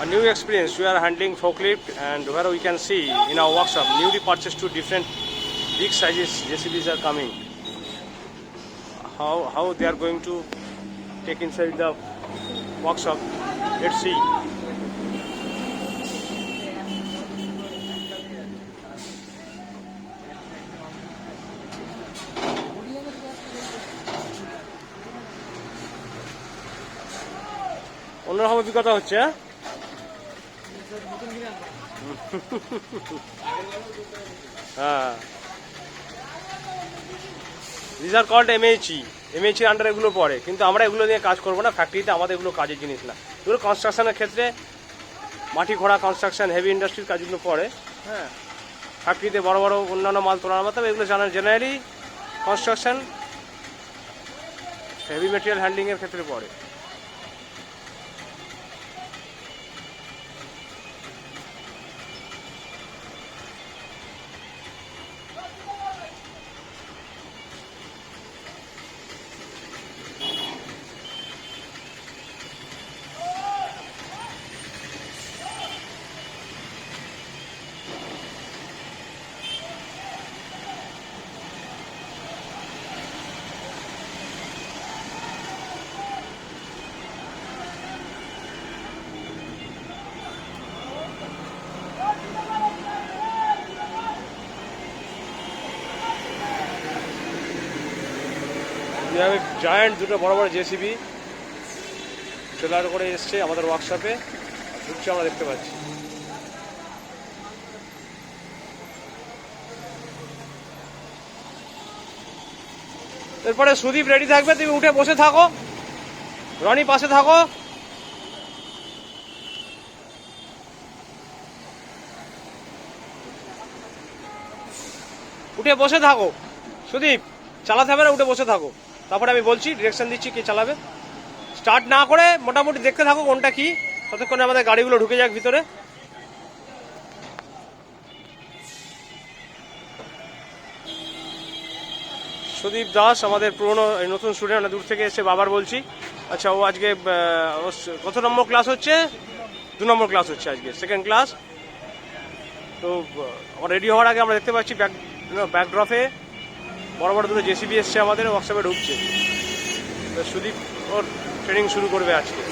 a new experience. We are handling forklift, and where we can see in our workshop newly purchased two different big sizes JCBs are coming. How they are going to take inside the workshop? Let's see. অন্যরকম অভিজ্ঞতা হচ্ছে। হ্যাঁ, this are called MHE। MHE under এগুলো পড়ে, কিন্তু আমরা এগুলো নিয়ে কাজ করবো না। ফ্যাক্টরিতে আমাদের এগুলো কাজের জিনিস না। এগুলো কনস্ট্রাকশনের ক্ষেত্রে মাটি খোঁড়া, কনস্ট্রাকশন, হেভি ইন্ডাস্ট্রির কাজগুলো পড়ে। হ্যাঁ, ফ্যাক্টরিতে বড় বড় অন্যান্য মাল তোলার মতো এগুলো জেনারেলি কনস্ট্রাকশন, হেভি মেটেরিয়াল হ্যান্ডলিংয়ের ক্ষেত্রে পড়ে। জায়ান্ট দুটো বড় বড় জেসিবি ট্রেলার করে এসছে আমাদের ওয়ার্কশপে, ঢুকছে আমরা দেখতে পাচ্ছি। এরপরে সুদীপ রেডি থাকবে, তুমি উঠে বসে থাকো, রনি পাশে থাকো। উঠে বসে থাকো সুদীপ, চালাতে হবে না, উঠে বসে থাকো। তারপরে আমি বলছি, ডিরেকশন দিচ্ছি কে চালাবে। স্টার্ট না করে মোটামুটি দেখতে থাকো কোনটা কি, ততক্ষণে আমাদের গাড়িগুলো ঢুকে যাক ভিতরে। সুদীপ দাস আমাদের পুরনো নতুন স্টুডেন্ট, দূর থেকে এসে বাবার বলছি। আচ্ছা, ও আজকে কত নম্বর ক্লাস হচ্ছে? 2 নম্বর ক্লাস হচ্ছে আজকে, সেকেন্ড ক্লাস। তো রেডি হওয়ার আগে আমরা দেখতে পাচ্ছি ব্যাকড্রপে বড় বড় দুটো জেসিবি এসছে আমাদের ওয়ার্কশপে ঢুকছে। তো সুদীপ ওর ট্রেনিং শুরু করবে আজকে।